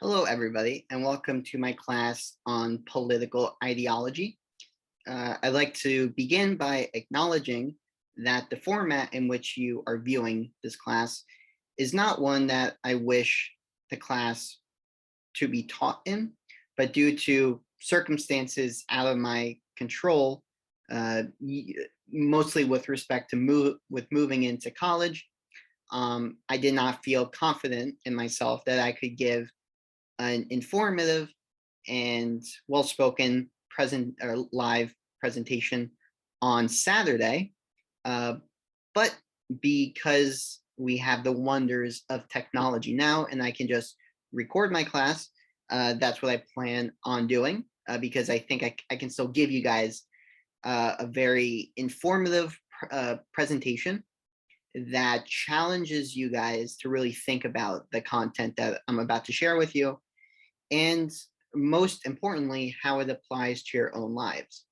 Hello, everybody, and welcome to my class on political ideology. I'd like to begin by acknowledging that the format in which you are viewing this class is not one that I wish the class to be taught in, but due to circumstances out of my control, mostly with respect to moving into college, I did not feel confident in myself that I could give an informative and well-spoken present or live presentation on Saturday. But because we have the wonders of technology now and I can just record my class, that's what I plan on doing because I think I can still give you guys a very informative presentation that challenges you guys to really think about the content that I'm about to share with you, and most importantly, how it applies to your own lives.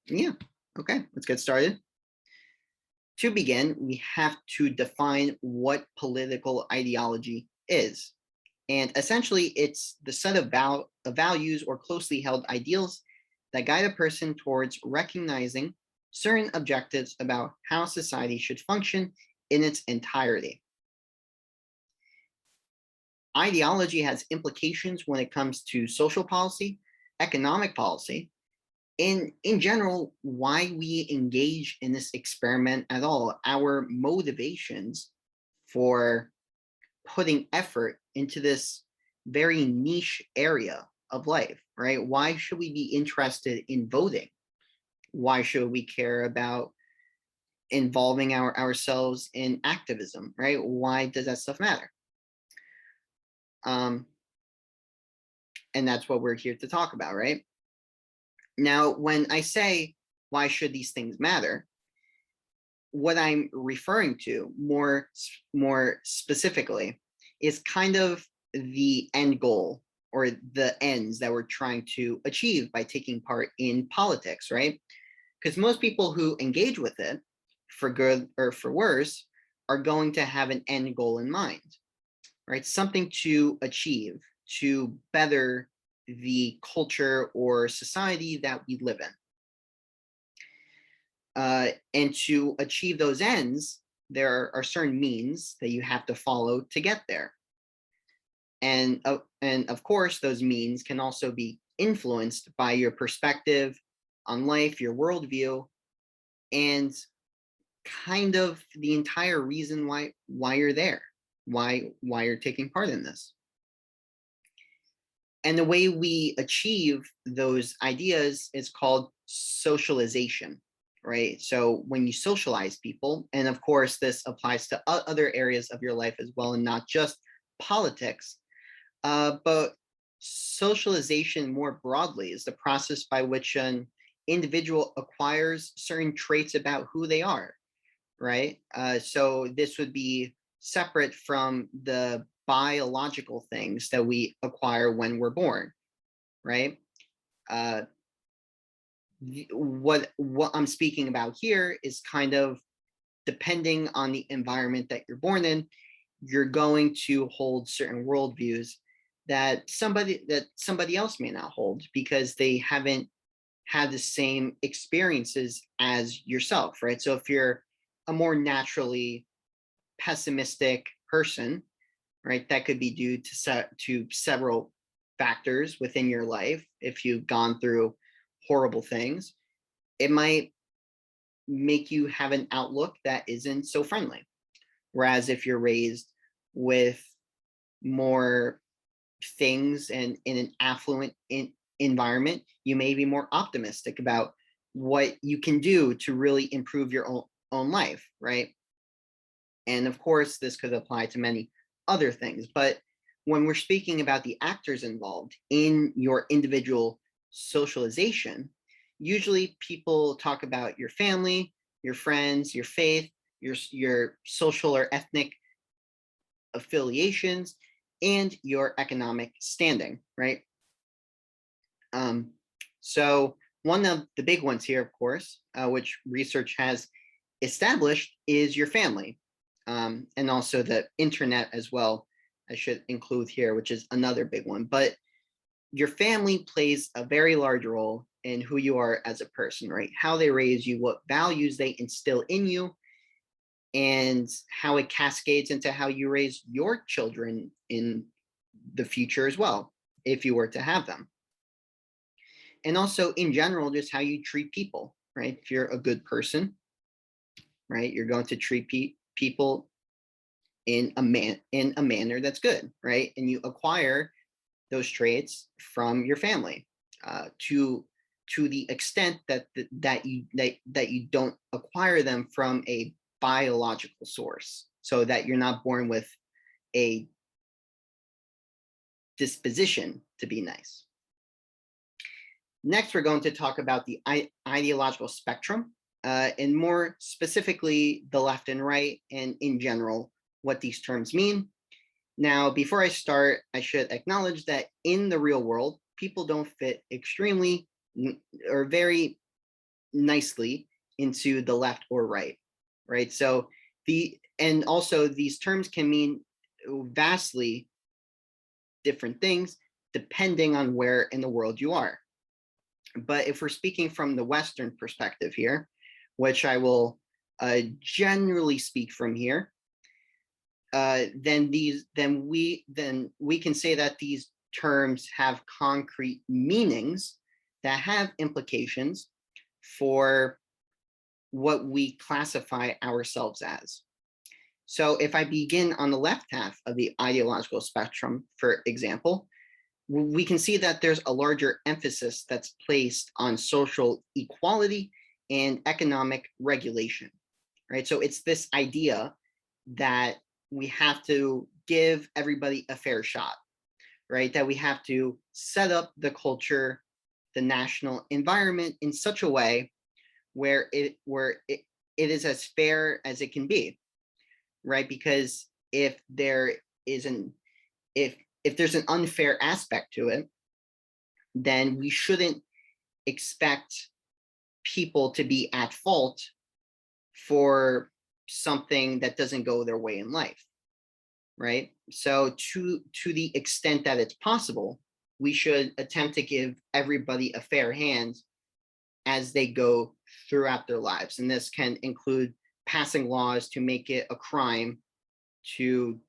Yeah, okay, let's get started. To begin, we have to define what political ideology is. And essentially, it's the set of values or closely held ideals that guide a person towards recognizing certain objectives about how society should function in its entirety. Ideology has implications when it comes to social policy, economic policy, and in general, why we engage in this experiment at all, our motivations for putting effort into this very niche area of life, right? Why should we be interested in voting? Why should we care about involving ourselves in activism, right? Why does that stuff matter? And that's what we're here to talk about, right? Now, when I say, why should these things matter? What I'm referring to more specifically is kind of the end goal or the ends that we're trying to achieve by taking part in politics, right? Because most people who engage with it, for good or for worse, are going to have an end goal in mind, right? Something to achieve, to better the culture or society that we live in. And to achieve those ends, there are certain means that you have to follow to get there. And of course, those means can also be influenced by your perspective on life, your worldview, and kind of the entire reason why you're there, why you're taking part in this. And the way we achieve those ideas is called socialization, right? So when you socialize people, and of course, this applies to other areas of your life as well, and not just politics, but socialization more broadly is the process by which an individual acquires certain traits about who they are, right? So this would be separate from the biological things that we acquire when we're born, right? What I'm speaking about here is kind of depending on the environment that you're born in, you're going to hold certain worldviews that somebody else may not hold because they haven't had the same experiences as yourself, right? So if you're a more naturally pessimistic person, right, that could be due to several factors within your life. If you've gone through horrible things, it might make you have an outlook that isn't so friendly. Whereas if you're raised with more things and in an affluent environment, you may be more optimistic about what you can do to really improve your own life, right? And of course, this could apply to many other things. But when we're speaking about the actors involved in your individual socialization, usually people talk about your family, your friends, your faith, your social or ethnic affiliations, and your economic standing, right? So one of the big ones here, of course, which research has established, is your family, and also the internet as well I should include here, which is another big one. But your family plays a very large role in who you are as a person, right? How they raise you, what values they instill in you, and how it cascades into how you raise your children in the future as well, if you were to have them. And also in general, just how you treat people, right? If you're a good person, right, you're going to treat people in a manner that's good, right? And you acquire those traits from your family, to the extent that you don't acquire them from a biological source, so that you're not born with a disposition to be nice. Next, we're going to talk about the ideological spectrum, and more specifically, the left and right, and in general, what these terms mean. Now, before I start, I should acknowledge that in the real world, people don't fit extremely or very nicely into the left or right, right? So and also these terms can mean vastly different things depending on where in the world you are. But if we're speaking from the Western perspective here, which I will generally speak from here, then we can say that these terms have concrete meanings that have implications for what we classify ourselves as. So if I begin on the left half of the ideological spectrum, for example, we can see that there's a larger emphasis that's placed on social equality and economic regulation, right? So it's this idea that we have to give everybody a fair shot, right? That we have to set up the culture, the national environment in such a way where it is as fair as it can be, right? Because if there's an unfair aspect to it, then we shouldn't expect people to be at fault for something that doesn't go their way in life, right? So to the extent that it's possible, we should attempt to give everybody a fair hand as they go throughout their lives. And this can include passing laws to make it a crime to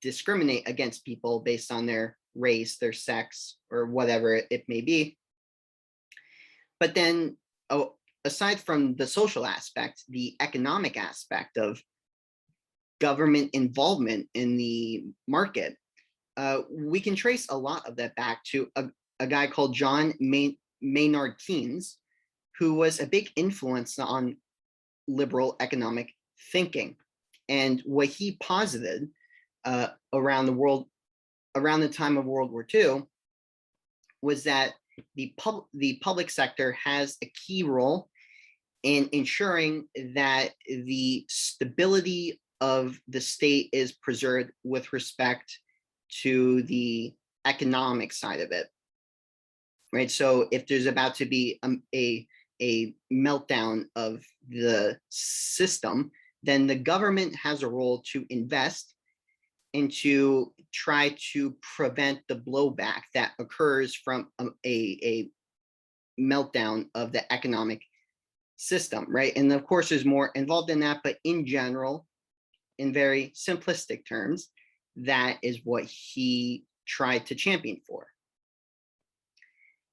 discriminate against people based on their race, their sex, or whatever it may be. But then, aside from the social aspect, the economic aspect of government involvement in the market, we can trace a lot of that back to a guy called John Maynard Keynes, who was a big influence on liberal economic thinking. And what he posited around the time of World War II was that the public sector has a key role in ensuring that the stability of the state is preserved with respect to the economic side of it, right? So if there's about to be a meltdown of the system, then the government has a role to invest and to try to prevent the blowback that occurs from a meltdown of the economic system, right? And of course, there's more involved in that, but in general, in very simplistic terms, that is what he tried to champion for.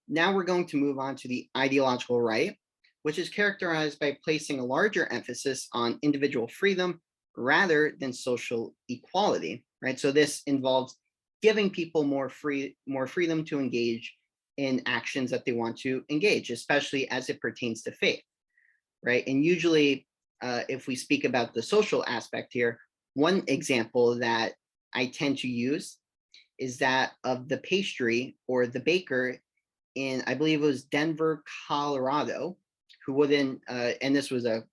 Now we're going to move on to the ideological right, which is characterized by placing a larger emphasis on individual freedom rather than social equality, right? So this involves giving people more freedom to engage in actions that they want to engage, especially as it pertains to faith, right? And usually, if we speak about the social aspect here, one example that I tend to use is that of the pastry or the baker in, I believe it was Denver, Colorado, who wouldn't, and this was a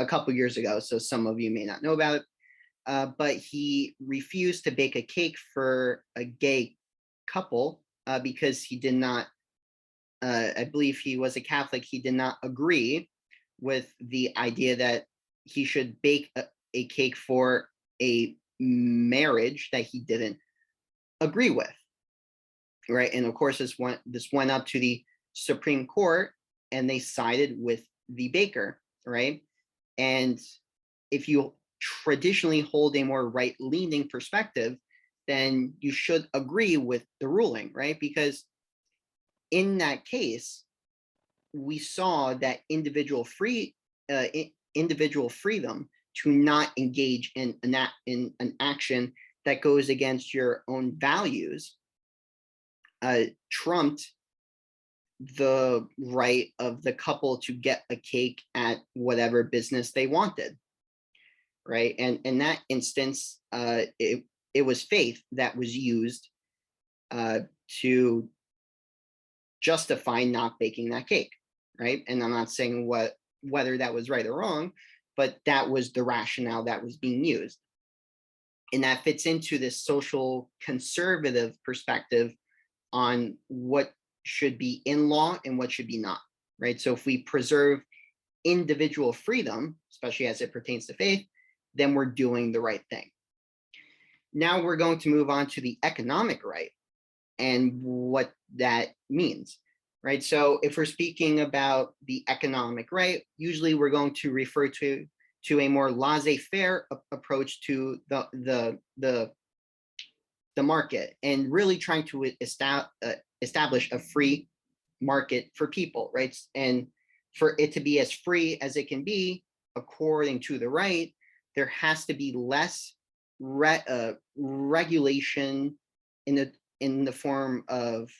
couple years ago, so some of you may not know about it, but he refused to bake a cake for a gay couple because he did not, I believe he was a Catholic, he did not agree with the idea that he should bake a cake for a marriage that he didn't agree with, right? And of course, this went up to the Supreme Court, and they sided with the baker, right? And if you traditionally hold a more right-leaning perspective, then you should agree with the ruling, right? Because in that case, we saw that individual freedom to not engage in an action that goes against your own values trumped the right of the couple to get a cake at whatever business they wanted, right? And in that instance, it was faith that was used to justify not baking that cake, right? And I'm not saying whether that was right or wrong, but that was the rationale that was being used. And that fits into this social conservative perspective on what should be in law and what should be not, right? So if we preserve individual freedom, especially as it pertains to faith, then we're doing the right thing. Now we're going to move on to the economic right and what that means, right? So if we're speaking about the economic right, usually we're going to refer to a more laissez-faire approach to the market, and really trying to establish a free market for people, right? And for it to be as free as it can be, according to the right, there has to be less regulation in the form of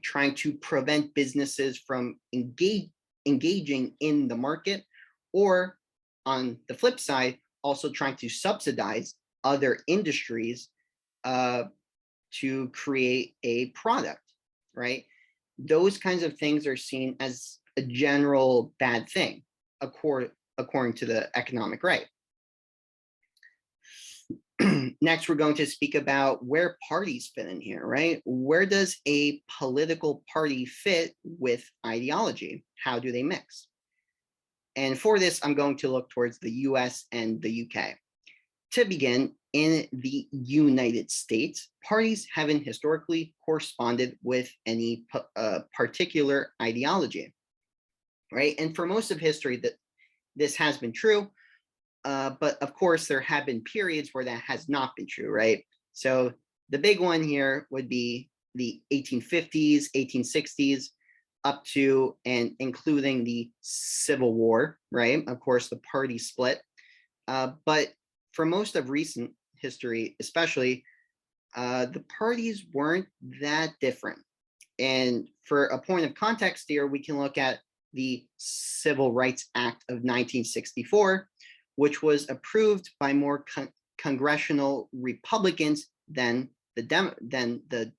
trying to prevent businesses from engaging in the market, or on the flip side, also trying to subsidize other industries to create a product, right? Those kinds of things are seen as a general bad thing, according to the economic right. Next, we're going to speak about where parties fit in here, right? Where does a political party fit with ideology? How do they mix? And for this, I'm going to look towards the US and the UK. To begin, in the United States, parties haven't historically corresponded with any particular ideology, right? And for most of history, this has been true, but of course, there have been periods where that has not been true, right? So the big one here would be the 1850s, 1860s, up to and including the Civil War, right? Of course, the party split. But for most of recent history, especially, the parties weren't that different. And for a point of context here, we can look at the Civil Rights Act of 1964, which was approved by more congressional Republicans than the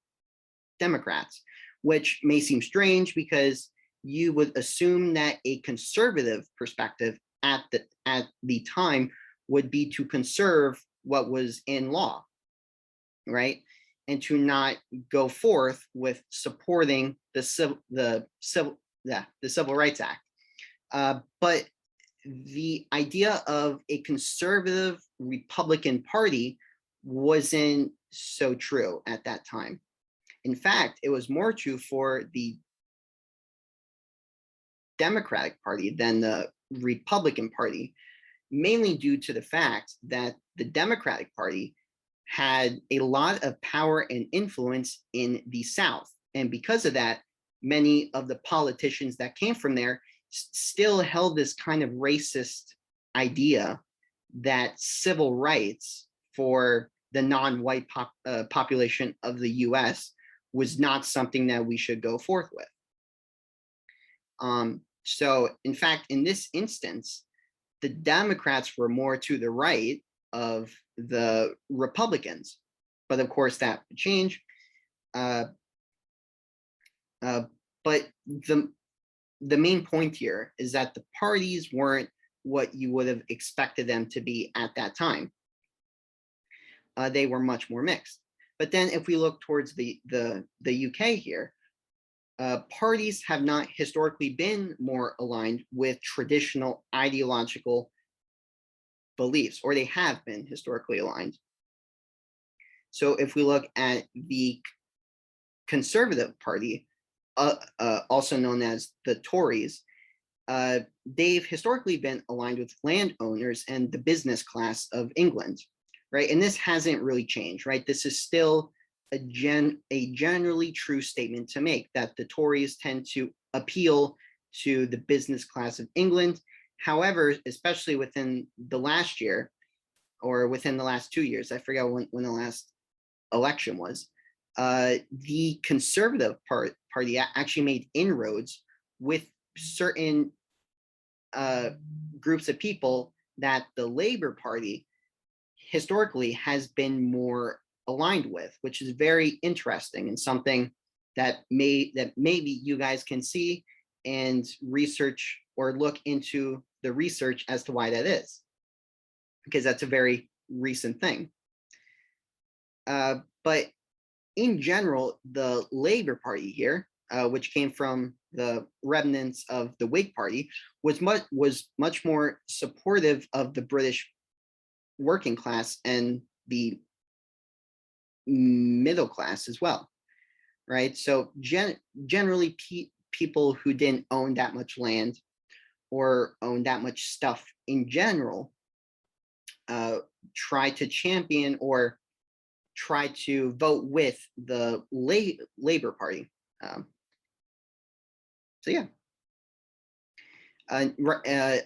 Democrats, which may seem strange because you would assume that a conservative perspective at the time would be to conserve what was in law, right? And to not go forth with supporting the Civil Rights Act. But the idea of a conservative Republican Party wasn't so true at that time. In fact, it was more true for the Democratic Party than the Republican Party, mainly due to the fact that the Democratic Party had a lot of power and influence in the South. And because of that, many of the politicians that came from there still held this kind of racist idea that civil rights for the non-white population of the US was not something that we should go forth with. So in fact, in this instance, the Democrats were more to the right of the Republicans, but of course that would change. But the main point here is that the parties weren't what you would have expected them to be at that time. They were much more mixed. But then if we look towards the UK here, parties have not historically been more aligned with traditional ideological beliefs, or they have been historically aligned. So if we look at the Conservative Party, also known as the Tories, they've historically been aligned with landowners and the business class of England, right? And this hasn't really changed, right? This is still a generally true statement to make, that the Tories tend to appeal to the business class of England. However, especially within the last year, or within the last 2 years, I forget when the last election was, the Conservative Party actually made inroads with certain groups of people that the Labour Party historically has been more aligned with, which is very interesting, and something that maybe you guys can see and research, or look into the research as to why that is, because that's a very recent thing. But in general, the Labour Party here, which came from the remnants of the Whig Party, was much more supportive of the British working class and the middle class as well, right? So generally, people who didn't own that much land or own that much stuff in general try to champion or try to vote with the Labour Party. So yeah.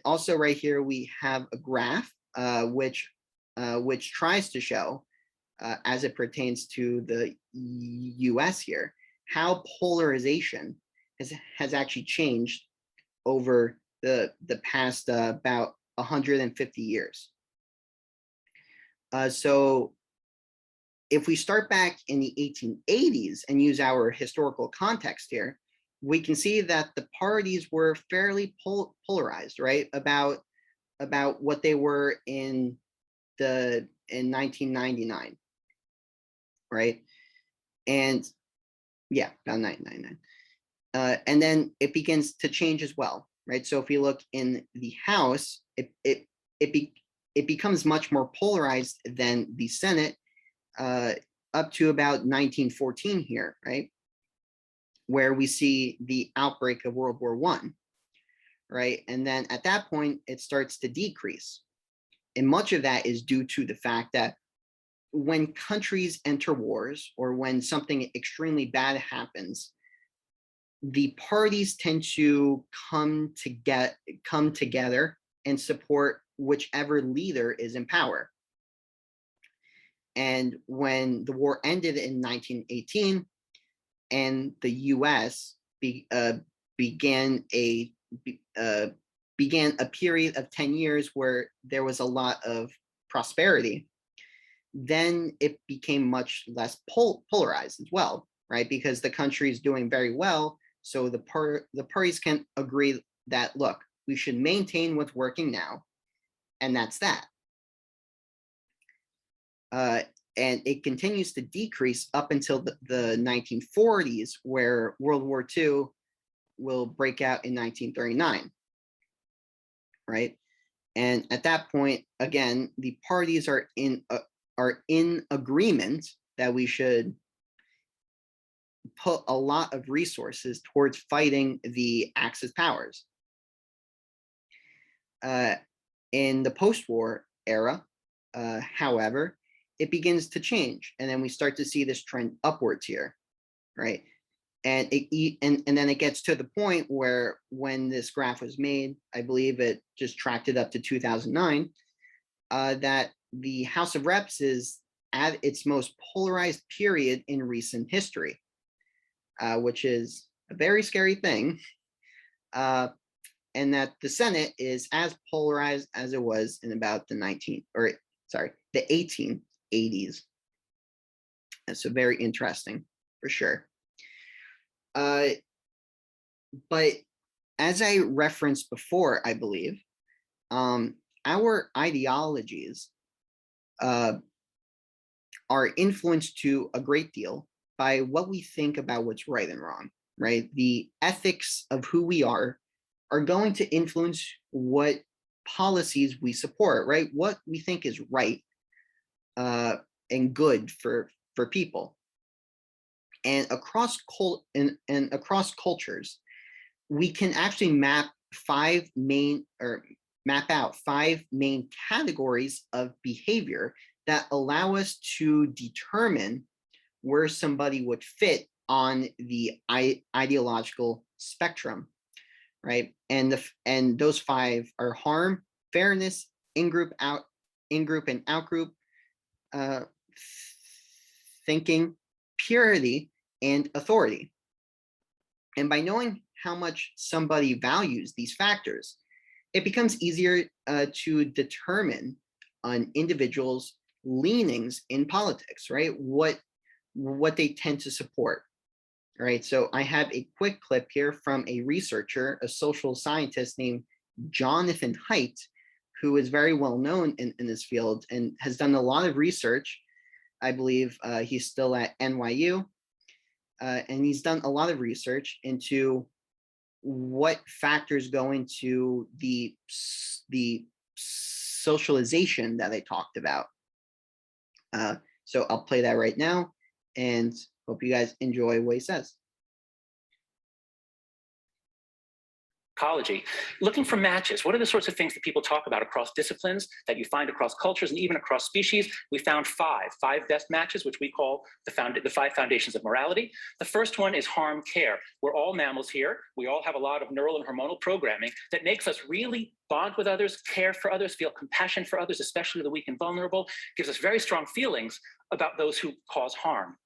Also right here, we have a graph which tries to show, as it pertains to the US here, how polarization has actually changed over the past about 150 years. So if we start back in the 1880s and use our historical context here, we can see that the parties were fairly polarized, right? About what they were in 1999, right? And yeah, about 1999. And then it begins to change as well, right? So if you look in the House, it becomes much more polarized than the Senate, up to about 1914 here, right? Where we see the outbreak of World War I, right? And then at that point, it starts to decrease. And much of that is due to the fact that when countries enter wars, or when something extremely bad happens, the parties tend to come together and support whichever leader is in power. And when the war ended in 1918, and the U.S. began a period of 10 years where there was a lot of prosperity, then it became much less polarized as well, right? Because the country is doing very well, so the parties can agree that, look, we should maintain what's working now, and that's that. And it continues to decrease up until the 1940s, where World War II will break out in 1939, right? And at that point, again, the parties are in agreement that we should put a lot of resources towards fighting the Axis powers. In the post-war era, however, it begins to change, and then we start to see this trend upwards here, right? And then it gets to the point where, when this graph was made, I believe it just tracked it up to 2009, that the House of Reps is at its most polarized period in recent history, which is a very scary thing, and that the Senate is as polarized as it was in about the 1880s. And so very interesting, for sure. But as I referenced before, I believe, our ideologies are influenced to a great deal by what we think about what's right and wrong, right? The ethics of who we are going to influence what policies we support, right? What we think is right and good for people. And across across cultures, we can actually map out 5 main categories of behavior that allow us to determine where somebody would fit on the ideological spectrum, right? And those 5 are harm, fairness, in-group and out-group thinking, purity, and authority. And by knowing how much somebody values these factors, it becomes easier to determine an individual's leanings in politics, right? What they tend to support, right? So I have a quick clip here from a researcher, a social scientist named Jonathan Haidt, who is very well known in this field and has done a lot of research. I believe he's still at NYU, and he's done a lot of research into what factors go into the socialization that I talked about. So I'll play that right now and hope you guys enjoy what he says. Psychology, looking for matches. What are the sorts of things that people talk about across disciplines, that you find across cultures and even across species? We found five best matches, which we call the 5 foundations of morality. The first one is harm care. We're all mammals here. We all have a lot of neural and hormonal programming that makes us really bond with others, care for others, feel compassion for others, especially the weak and vulnerable, gives us very strong feelings about those who cause harm.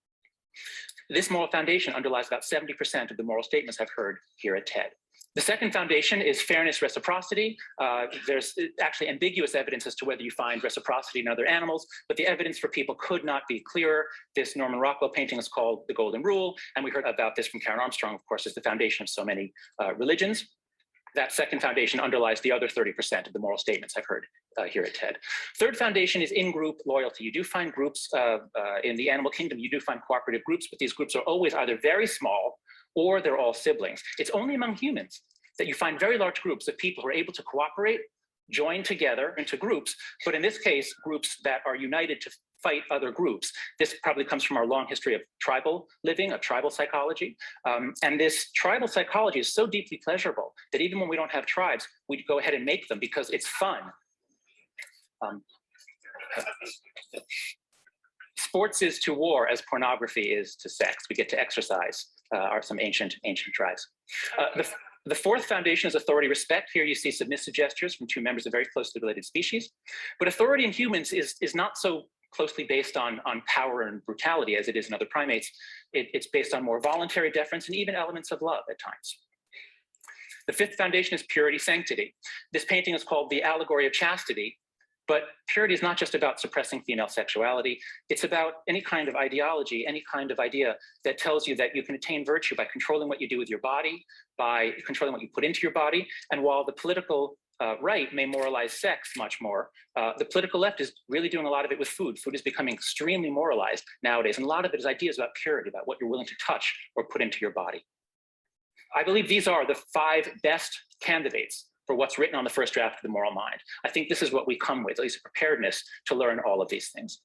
This moral foundation underlies about 70% of the moral statements I've heard here at TED. The second foundation is fairness, reciprocity. There's actually ambiguous evidence as to whether you find reciprocity in other animals, but the evidence for people could not be clearer. This Norman Rockwell painting is called The Golden Rule, and we heard about this from Karen Armstrong, of course, is the foundation of so many religions. That second foundation underlies the other 30% of the moral statements I've heard here at TED. Third foundation is in-group loyalty. You do find groups in the animal kingdom, you do find cooperative groups, but these groups are always either very small or they're all siblings. It's only among humans that you find very large groups of people who are able to cooperate, join together into groups, but in this case, groups that are united to fight other groups. This probably comes from our long history of tribal living, of tribal psychology. And this tribal psychology is so deeply pleasurable that even when we don't have tribes, we go ahead and make them because it's fun. Sports is to war as pornography is to sex. We get to exercise some ancient tribes. The fourth foundation is authority respect. Here you see submissive gestures from 2 members of very closely related species. But authority in humans is not so closely based on power and brutality as it is in other primates. It's based on more voluntary deference and even elements of love at times. The fifth foundation is purity, sanctity. This painting is called The Allegory of Chastity. But purity is not just about suppressing female sexuality. It's about any kind of ideology, any kind of idea that tells you that you can attain virtue by controlling what you do with your body, by controlling what you put into your body. And while the political right may moralize sex much more, the political left is really doing a lot of it with food. Food is becoming extremely moralized nowadays. And a lot of it is ideas about purity, about what you're willing to touch or put into your body. I believe these are the 5 best candidates for what's written on the first draft of the moral mind. I think this is what we come with, at least a preparedness to learn all of these things.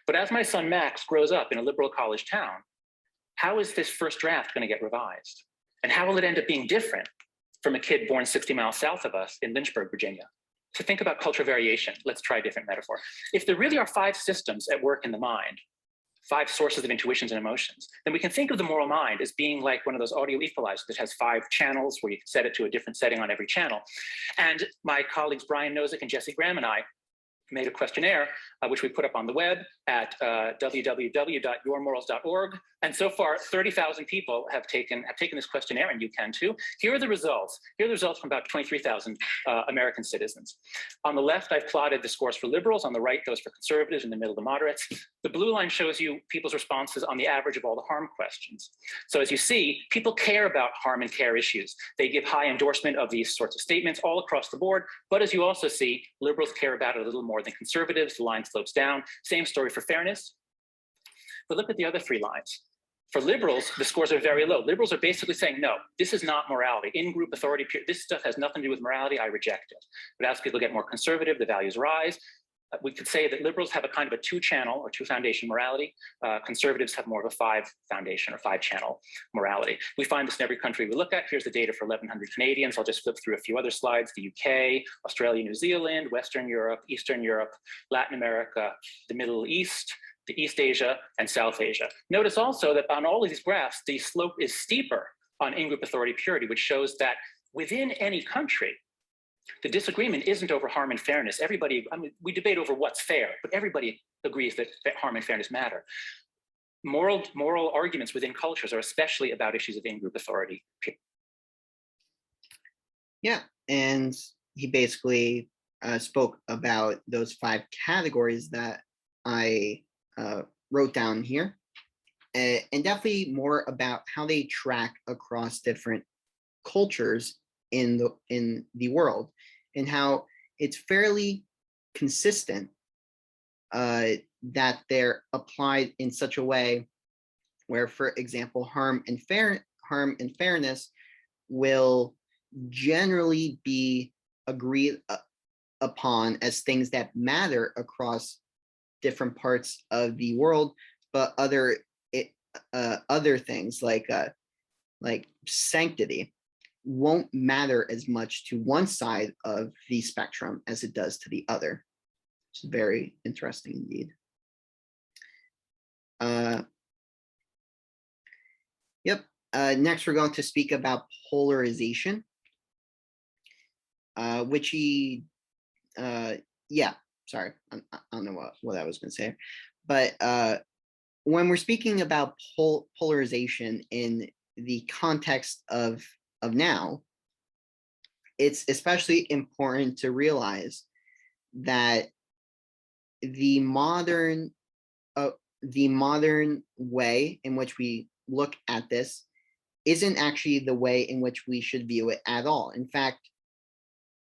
But as my son Max grows up in a liberal college town, how is this first draft going to get revised? And how will it end up being different from a kid born 60 miles south of us in Lynchburg, Virginia? To think about cultural variation, let's try a different metaphor. If there really are 5 systems at work in the mind, 5 sources of intuitions and emotions, then we can think of the moral mind as being like one of those audio equalizers that has 5 channels where you can set it to a different setting on every channel. And my colleagues Brian Nozick and Jesse Graham and I made a questionnaire, which we put up on the web at www.yourmorals.org. And so far, 30,000 people have taken this questionnaire, and you can too. Here are the results. Here are the results from about 23,000 American citizens. On the left, I've plotted the scores for liberals. On the right, those for conservatives. In the middle, the moderates. The blue line shows you people's responses on the average of all the harm questions. So as you see, people care about harm and care issues. They give high endorsement of these sorts of statements all across the board. But as you also see, liberals care about it a little more than conservatives. The line slopes down. Same story for fairness. But look at the other 3 lines. For liberals, the scores are very low. Liberals are basically saying, no, this is not morality. In-group authority, this stuff has nothing to do with morality, I reject it. But as people get more conservative, the values rise. We could say that liberals have a kind of a two-channel or two-foundation morality. Conservatives have more of a five-foundation or five-channel morality. We find this in every country we look at. Here's the data for 1,100 Canadians. I'll just flip through a few other slides. The UK, Australia, New Zealand, Western Europe, Eastern Europe, Latin America, the Middle East, the East Asia, and South Asia. Notice also that on all of these graphs, the slope is steeper on in-group authority purity, which shows that within any country, the disagreement isn't over harm and fairness. Everybody, I mean, we debate over what's fair, but everybody agrees that harm and fairness matter. Moral arguments within cultures are especially about issues of in-group authority. Yeah, and he basically spoke about those 5 categories that I wrote down here, and definitely more about how they track across different cultures in the world, and how it's fairly consistent that they're applied in such a way where, for example, harm and fairness will generally be agreed upon as things that matter across different parts of the world, but other things like sanctity won't matter as much to one side of the spectrum as it does to the other. It's very interesting indeed. Next, we're going to speak about polarization, which he, sorry, I don't know what I was going to say, but when we're speaking about polarization in the context of now, it's especially important to realize that the modern way in which we look at this isn't actually the way in which we should view it at all. In fact,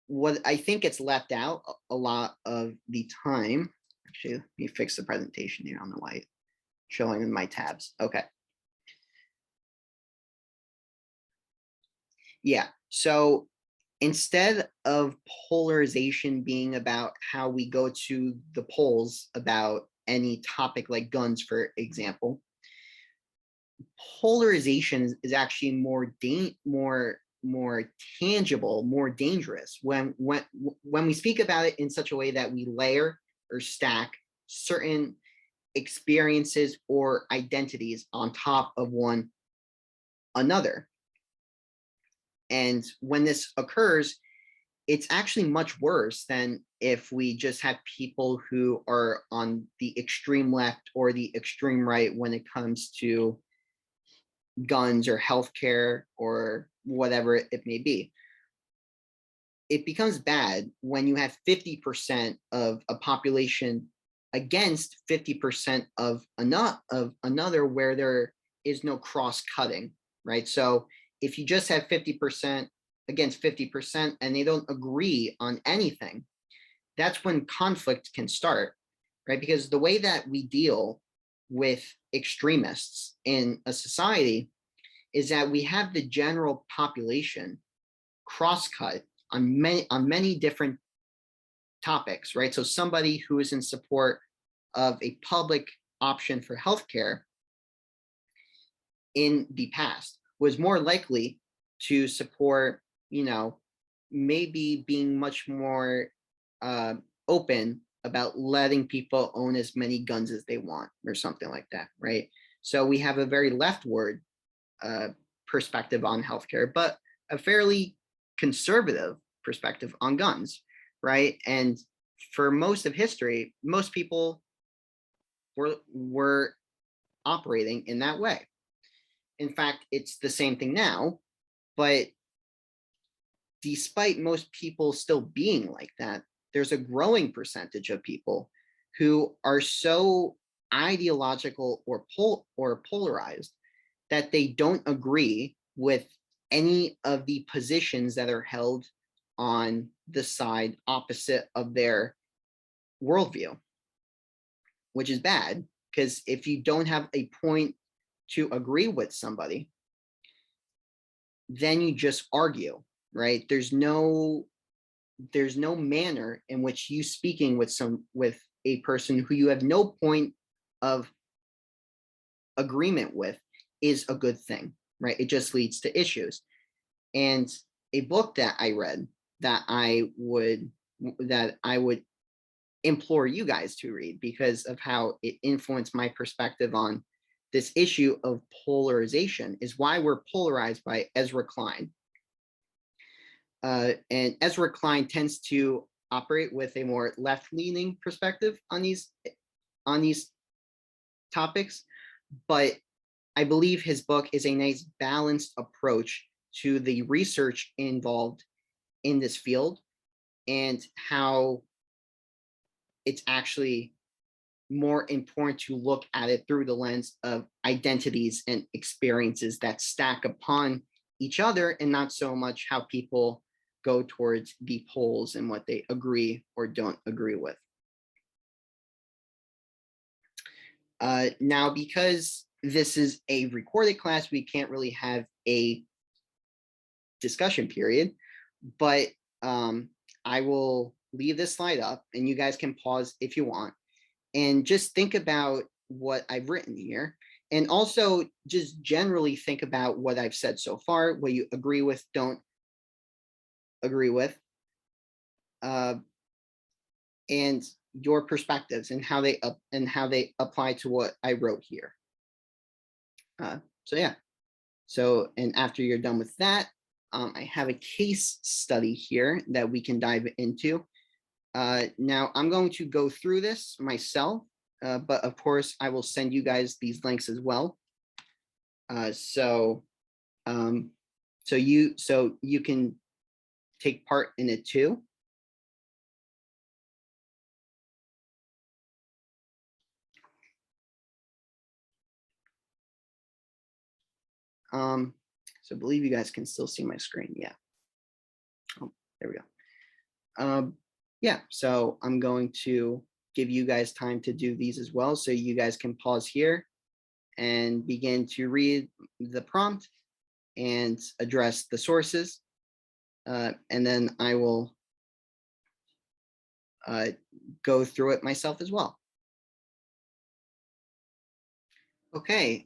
what I think gets left out a lot of the time, actually, let me fix the presentation here. I don't know why it's showing in my tabs. Okay. Yeah, so instead of polarization being about how we go to the polls about any topic like guns, for example, polarization is actually more tangible, more dangerous when we speak about it in such a way that we layer or stack certain experiences or identities on top of one another. And when this occurs, it's actually much worse than if we just have people who are on the extreme left or the extreme right when it comes to guns or healthcare or whatever it may be. It becomes bad when you have 50% of a population against 50% of another where there is no cross-cutting, right? So if you just have 50% against 50% and they don't agree on anything, that's when conflict can start, right? Because the way that we deal with extremists in a society is that we have the general population cross-cut on many different topics, right? So somebody who is in support of a public option for healthcare in the past was more likely to support, maybe being much more open about letting people own as many guns as they want or something like that, right? So we have a very leftward perspective on healthcare, but a fairly conservative perspective on guns, right? And for most of history, most people were operating in that way. In fact, it's the same thing now, but despite most people still being like that, there's a growing percentage of people who are so ideological or polarized that they don't agree with any of the positions that are held on the side opposite of their worldview, which is bad, because if you don't have a point to agree with somebody, then you just argue, right? There's no manner in which you speaking with a person who you have no point of agreement with is a good thing, right? It just leads to issues. And a book that I read that I would implore you guys to read because of how it influenced my perspective on this issue of polarization is Why We're Polarized by Ezra Klein. And Ezra Klein tends to operate with a more left-leaning perspective on these topics, but I believe his book is a nice balanced approach to the research involved in this field and how it's actually more important to look at it through the lens of identities and experiences that stack upon each other and not so much how people go towards the poles and what they agree or don't agree with. Now, because this is a recorded class, we can't really have a discussion period, but I will leave this slide up and you guys can pause if you want and just think about what I've written here. And also just generally think about what I've said so far, what you agree with, don't agree with, and your perspectives and how they apply to what I wrote here. So yeah. So, and after you're done with that, I have a case study here that we can dive into. Now I'm going to go through this myself, but of course I will send you guys these links as well. So you can take part in it too. So I believe you guys can still see my screen. Yeah. Oh, there we go. Yeah, so I'm going to give you guys time to do these as well. So you guys can pause here and begin to read the prompt and address the sources. And then I will go through it myself as well. Okay,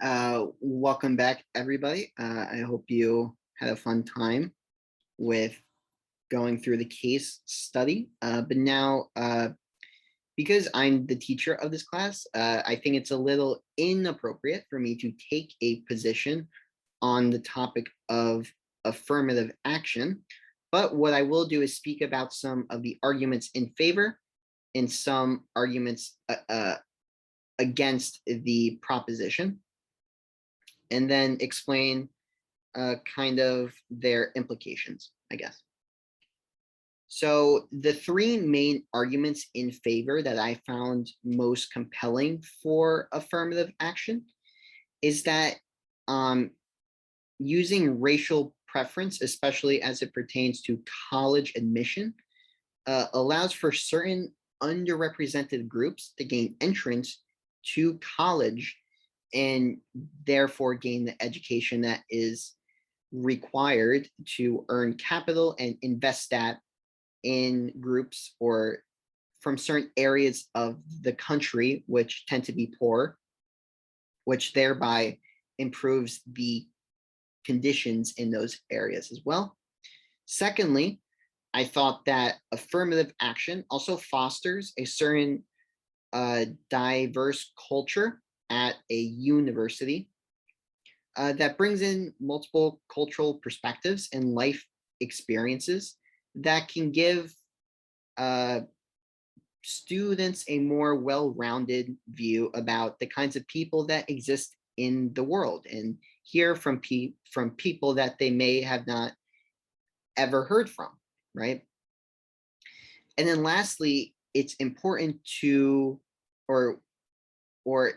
welcome back, everybody. I hope you had a fun time with going through the case study. But now, because I'm the teacher of this class, I think it's a little inappropriate for me to take a position on the topic of affirmative action. But what I will do is speak about some of the arguments in favor and some arguments against the proposition, and then explain kind of their implications, I guess. So the three main arguments in favor that I found most compelling for affirmative action is that using racial preference, especially as it pertains to college admission, allows for certain underrepresented groups to gain entrance to college and therefore gain the education that is required to earn capital and invest that in groups or from certain areas of the country which tend to be poor, which thereby improves the conditions in those areas as well. Secondly, I thought that affirmative action also fosters a certain diverse culture at a university that brings in multiple cultural perspectives and life experiences that can give students a more well-rounded view about the kinds of people that exist in the world and hear from people that they may have not ever heard from, right? And then lastly, it's important to, or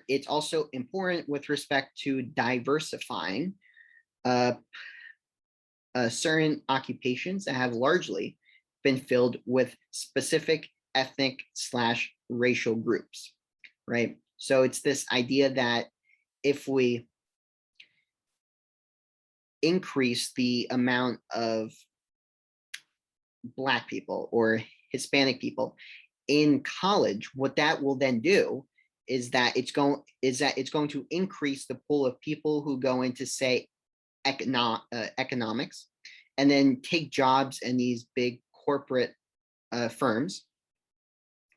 it's also important with respect to diversifying certain occupations that have largely been filled with specific ethnic/racial groups, right? So it's this idea that if we increase the amount of Black people or Hispanic people in college, what that will then do is that it's going to increase the pool of people who go into, say, economics, and then take jobs in these big corporate firms,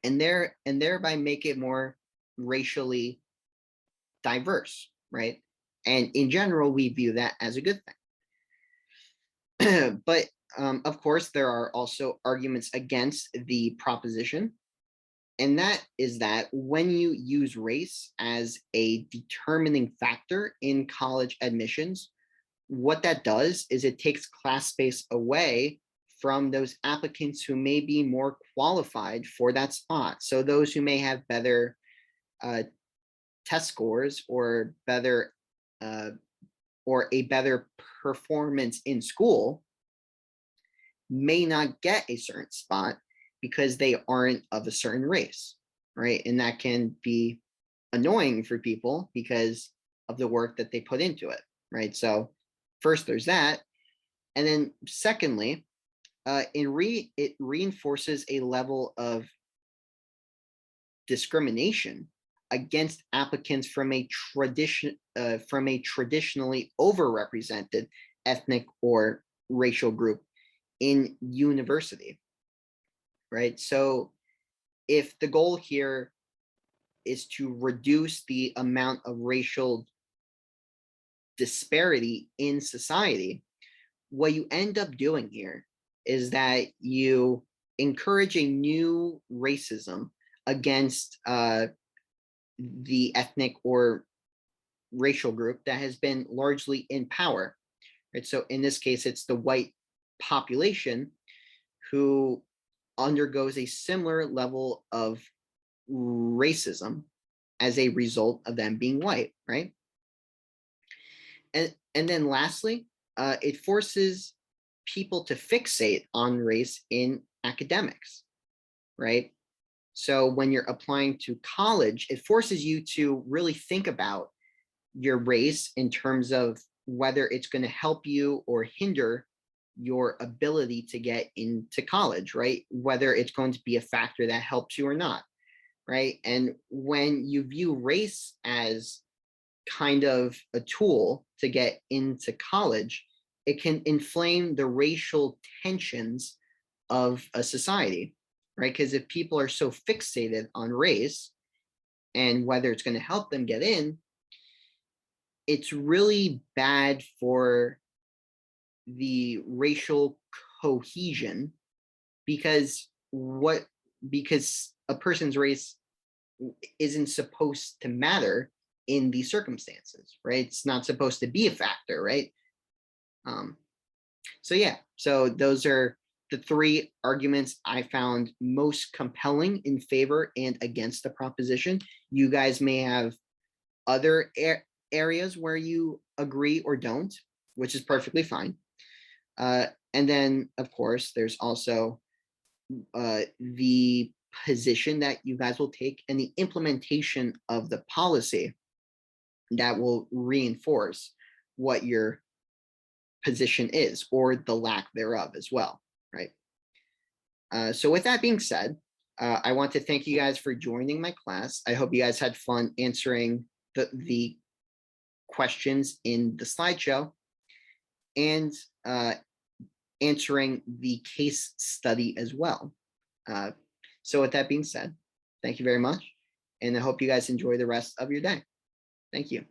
and thereby make it more racially diverse, right? And in general, we view that as a good thing. But of course, there are also arguments against the proposition, and that is that when you use race as a determining factor in college admissions, what that does is it takes class space away from those applicants who may be more qualified for that spot. So those who may have better test scores or better or a better performance in school may not get a certain spot because they aren't of a certain race, right? And that can be annoying for people because of the work that they put into it, right? So first there's that. And then secondly, it reinforces a level of discrimination against applicants from a traditionally overrepresented ethnic or racial group in university, right? So if the goal here is to reduce the amount of racial disparity in society, what you end up doing here is that you encourage a new racism against the ethnic or racial group that has been largely in power, right? So in this case, it's the white population who undergoes a similar level of racism as a result of them being white, right? And then lastly, it forces people to fixate on race in academics, right? So when you're applying to college, it forces you to really think about your race in terms of whether it's going to help you or hinder your ability to get into college, right? Whether it's going to be a factor that helps you or not, right? And when you view race as kind of a tool to get into college, it can inflame the racial tensions of a society, right? Because if people are so fixated on race and whether it's going to help them get in, it's really bad for the racial cohesion because a person's race isn't supposed to matter in these circumstances, right? It's not supposed to be a factor, right? So yeah, so those are the three arguments I found most compelling in favor and against the proposition. You guys may have other areas where you agree or don't, which is perfectly fine. And then, of course, there's also the position that you guys will take and the implementation of the policy that will reinforce what your position is or the lack thereof as well, right? So with that being said, I want to thank you guys for joining my class. I hope you guys had fun answering the questions in the slideshow and answering the case study as well. So with that being said, thank you very much. And I hope you guys enjoy the rest of your day. Thank you.